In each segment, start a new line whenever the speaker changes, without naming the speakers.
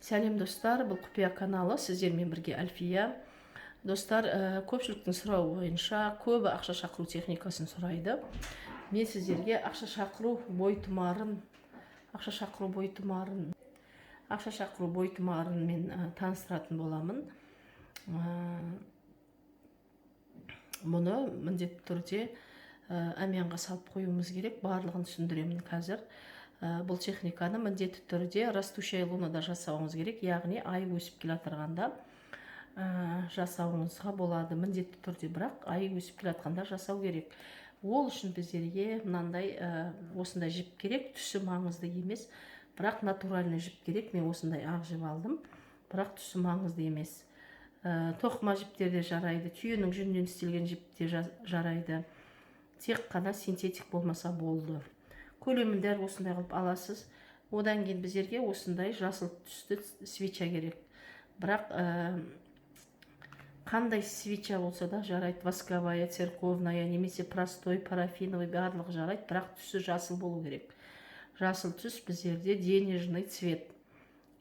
Сәлем достар, бұл құпия каналы, сіздермен бірге Альфия. Достар, көпшіліктің сұрауы бойынша көбі ақша шақыру техникасын сұрайды. Мен сіздерге ақша шақыру бойтұмарын мен таныстыратын боламын. Мұны міндетті түрде әмиянға салып қоюымыз керек. Барлығын түсіндіремін қазір. Бұл техниканы міндетті түрде растущая лунада жасауыңыз керек, яғни ай өсіп келе жатқанда жасауыңызға болады. Міндетті түрде, бірақ ай өсіп келе жатқанда жасау керек. Ол үшін біздерге мынандай осындай жіп керек. Түсі маңызды емес, бірақ натуральный жіп керек. Мен осындай ақ жіп алдым, бірақ түсі маңызды емес. Тоқыма жіптерде жарайды, түйенің жүнінен істелген жіпте жарайды. Тек қана синтетик болмаса болды. Көлемін дәл осындай қылып аласыз. Одан кейін біздерге осындай жасыл түсті свеча керек. Бірақ қандай свеча болса да жарайды, восковая, церковная, немесе простой, парафиновый, барлығы жарайды, бірақ түсі жасыл болу керек. Жасыл түс біздерде денежный цвет.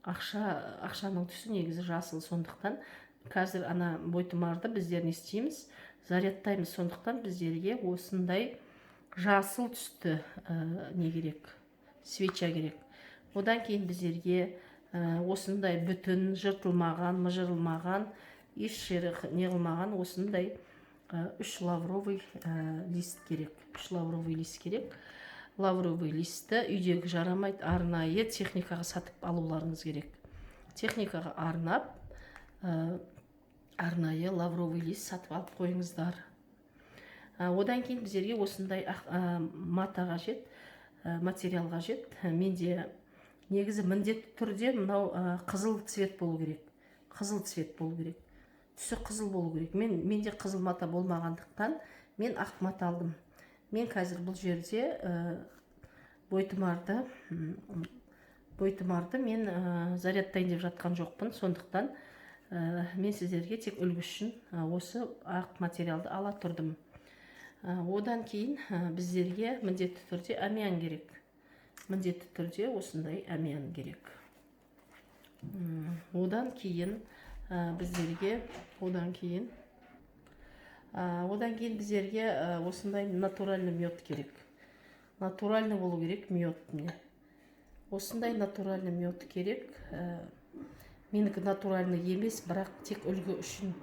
Ақшаның түсі негізі жасыл, сондықтан қазір ана бойтұмарды біздер не істейміз? Зарядтаймыз, сондықтан біздерге осындай жасыл түсті не керек? Свеча керек. Одан кейін біздерге осындай бүтін, жыртылмаған, мыжырылмаған, еш жері не қылмаған осындай 3 лавровый лист керек. 3 лавровый лист керек. Лавровый листті үйдегі жарамайды, арнайы техникаға сатып алуларыңыз керек. Техникаға арнайы лавровый лист сатып алып қойыңыздар. Одан кейін біздерге осындай мата қажет, материал қажет. Менде негізі міндетті түрде мынау қызыл цвет болу керек. Қызыл цвет болу керек. Түсі қызыл болу керек. Менде қызыл мата болмағандықтан мен ақ мата алдым. Мен қазір бұл жерде бойтұмарды мен зарядтайын деп жатқан жоқпын. Сондықтан мен сіздерге тек үлгі үшін осы ақ материалды ала тұрдым. Одан кейін біздерге міндетті түрде әмиян керек. Міндетті түрде осындай әмиян керек. Одан кейін біздерге осындай натуральный мед керек. Натуральный болу керек мед мне. Осындай натуральный мед керек. Менікі натуральный емес, бірақ тек үлгі үшін.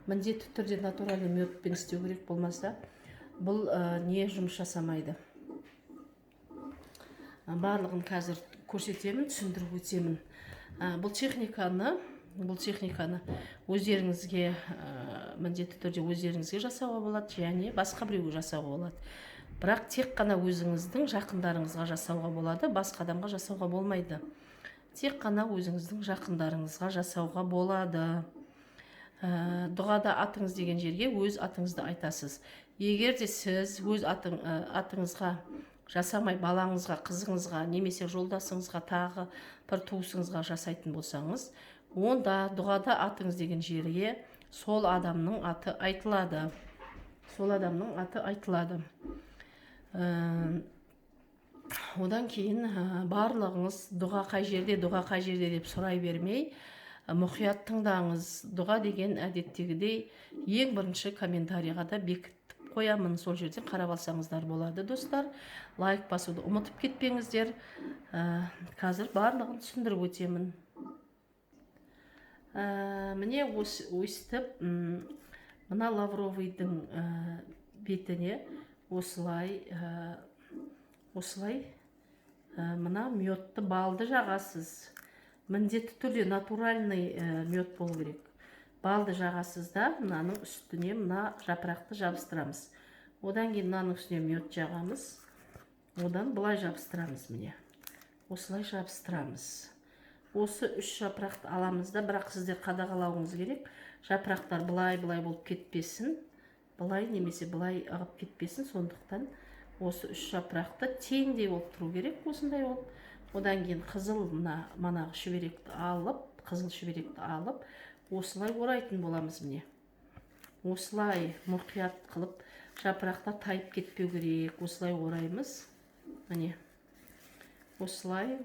Міндетті түрде натуральный медпен істеу керек, болмаса бұл не жұмыс жасамайды. Барлығын қазір көрсетемін, түсіндіріп өтемін. Бұл техниканы өздеріңізге міндетті түрде өздеріңізге жасауға болады, және басқа біреуге жасауға болады. Бірақ тек қана өзіңіздің жақындарыңызға жасауға болады, басқа адамға жасауға болмайды. Тек қана өзіңіздің жақындарыңызға жасауға болады. Дұғада атыңыз деген жерге өз атыңызды айтасыз. Егер де сіз өз атыңызға жасамай балаңызға, қызыңызға, немесе жолдасыңызға, тағы бір туысыңызға жасайтын болсаңыз, онда дұғада атыңыз деген жерге сол адамның аты айтылады. Одан кейін барлығыңыз дұға қай жерде деп сұрай бермей, мұқият тыңдаңыз. Дұға деген әдеттегідей ең бірінші комментарийға да бекітіп қоямын. Сол жерден қарап алсаңыздар болады, достар. Лайк басуды ұмытып кетпеңіздер. Қазір барлығын түсіндіріп өтемін. Міне өстіп, мына лавровыйдың бетіне осылай мына медті балды жағасыз. Міндетті түрде натуральный мед болу керек. Балды жағасыз да, мынаның үстіне мына жапырақты жабыстырамыз. Одан кейін мынаның үстіне мед жағамыз. Одан бұлай жабыстырамыз, міне. Осылай жабыстырамыз. Осы 3 жапырақты аламыз да, бірақ сіздер қадағалауыңыз керек. Жапырақтар бұлай болып кетпесін. Бұлай немесе бұлай ағып кетпесін. Сондықтан осы 3 жапырақты теңдей болып тұру керек, осындай болып. Одан кейін қызыл манағы шүберекті алып, осылай орайтын боламыз, міне. Осылай мұқият қылып, жапырақтар тайып кетпеу керек. Осылай ораймыз. Міне. Осылай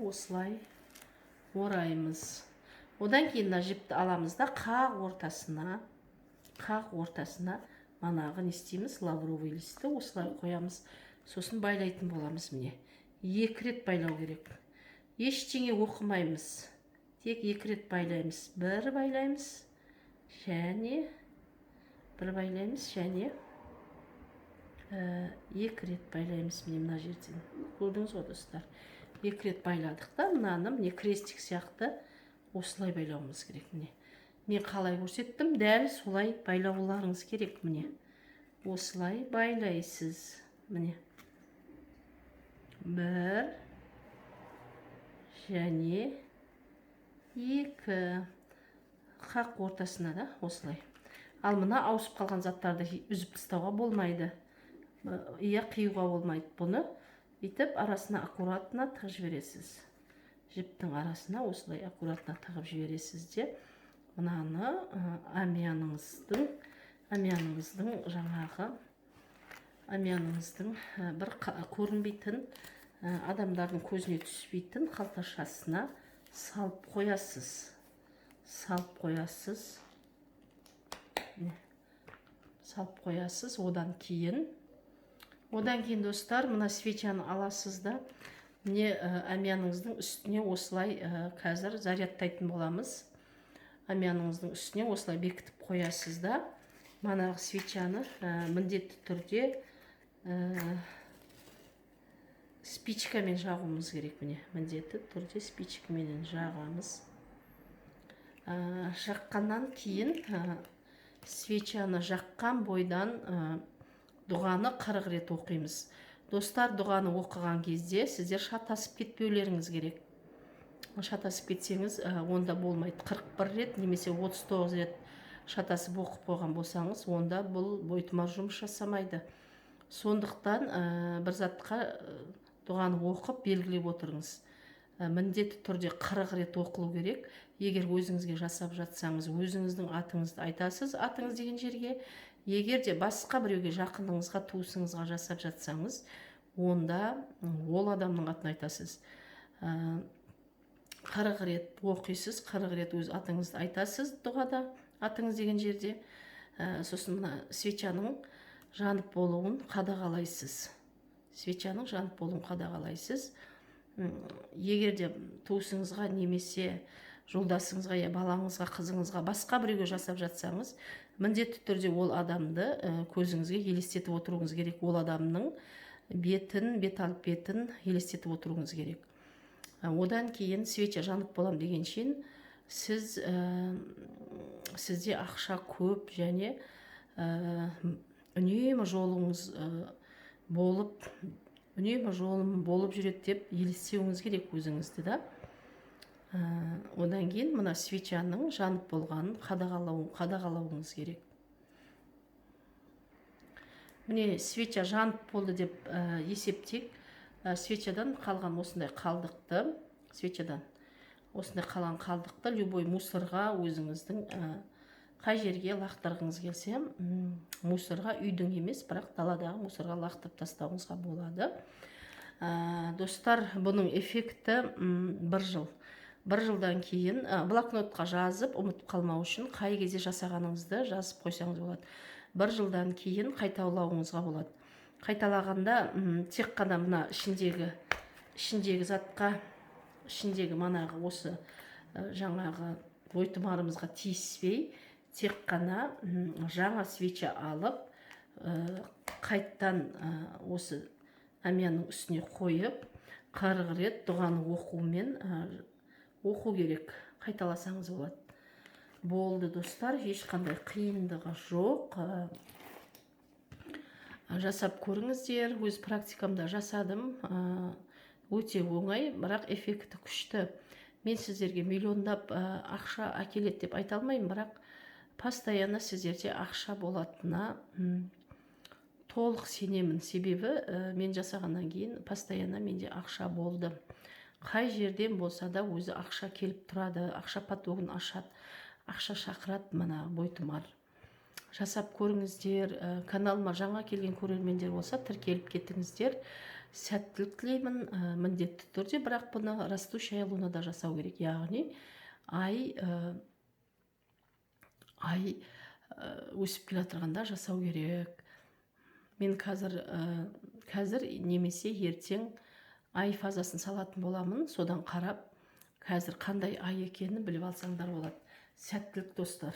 ораймыз. Одан кейін мына жіпті аламыз да қақ ортасына манағы не істейміз, лавровый листті осылай қоямыз. Сосын байлайтын боламыз. Міне 2 рет байлау керек. Ештеңе оқымаймыз. Тек 2 рет байлаймыз. Бір байлаймыз және 2 рет байлаймыз. Міне мына жерден. Көрдіңіз ғой достар. 2 рет байладық та, мынаны міне крестик сияқты осылай байлауымыз керек. Міне мен қалай көрсеттім, дәл солай байлауларыңыз керек. Міне осылай байлайсыз. Міне 1 және 2 қақ ортасына да осылай. Ал мына ауысып қалған заттарды үзіп тастауға болмайды. Иә, қиюға болмайды. Бұны бүйтіп арасына аккуратно тығып жібересіз. Жіптің арасына осылай аккуратно тығып жібересіз де, мынаны амияныңыздың бір көрінбейтін, адамдардың көзіне түспейтін қалташасына салып қоясыз. Одан кейін достар, мына свечаны аласыз да, міне амияныңыздың үстіне осылай қазір зарядтайтын боламыз. Амияныңыздың үстіне осылай бекітіп қоясыз да, манағы свечаны міндетті түрде спичкамен жағуымыз керек. Міне міндетті түрде спичкамен жағамыз. Жаққаннан кейін свечаны жаққан бойдан дұғаны 40 рет оқимыз. Достар, дұғаны оқыған кезде сіздер шатасып кетпеулеріңіз керек. Шатасып кетсеңіз, онда болмайды. 41 рет немесе 39 рет шатасып оқып қойған болсаңыз, онда бұл бойтұмар жұмыс жасамайды. Сондықтан бір затқа дұғаны оқып белгілеп отырыңыз. Міндетті түрде 40 рет оқылу керек. Егер өзіңізге жасап жатсаңыз, өзіңіздің атыңызды айтасыз, атыңыз деген жерге. Егер де басқа біреуге, жақыныңызға, туысыңызға жасап жатсаңыз, онда ол адамның атын айтасыз. 40 рет оқисыз, 40 рет өз атыңызды айтасыз дұғада, атыңыз деген жерде. Сосын мына свечаның жанып болуын қадағалайсыз. Егер де туысыңызға немесе жолдасыңызға, я балаңызға, қызыңызға, басқа біреуге жасап жатсаңыз, міндетті түрде ол адамды көзіңізге елестетіп отыруыңыз керек. Ол адамның бет алып елестетіп отыруыңыз керек. Одан кейін свеча жанып болам дегеншен, сізде ақша көп және үнемі жолым болып жүреді деп елестеуіңіз керек өзіңізді да. Одан кейін мына свечаның жанып болғанын қадағалауыңыз керек. Міне свеча жанып болды деп есептейік. Свечадан қалған осындай қалдықты любой мусорға, өзіңіздің қай жерге лақтырғыңыз келсе, мусорға, үйдің емес, бірақ даладағы мусорға лақтырып тастауыңызға болады. Достар, бұның эффекті 1 жыл. 1 жылдан кейін блокнотқа жазып, ұмытып қалмау үшін қай кезде жасағаныңызды жазып қойсаңыз болады. 1 жылдан кейін қайталауыңызға болады. Қайталағанда тек қана мына ішіндегі затқа, ішіндегі манағы осы жаңағы бойтұмарымызға тиіспей, тек қана жаңа свеча алып, қайттан осы амиянның үстіне қойып, 40 рет дұғаны оқу керек. Қайталасаңыз болады. Болды достар, ешқандай қиындығы жоқ. Жасап көріңіздер. Өз практикамда жасадым. Өте оңай, бірақ эффекті күшті. Мен сіздерге миллиондап ақша әкеледі деп айта алмаймын, бірақ постоянно сіздерде ақша болатынына толық сенемін. Себебі мен жасағаннан кейін постоянно менде ақша болды. Қай жерден болса да өзі ақша келіп тұрады, ақша потогын ашады, ақша шақырады мына бойтұмар. Жасап көріңіздер. Каналыма жаңа келген көрермендер болса, тіркеліп кетіңіздер. Сәттілік тілеймін, міндетті түрде, бірақ бұны растущая лунада жасау керек. Яғни ай өсіп келе жатырғанда жасау керек. Мен қазір немесе ертең ай фазасын салатын боламын, содан қарап қазір қандай ай екенін біліп алсаңдар болады. Сәттілік достар.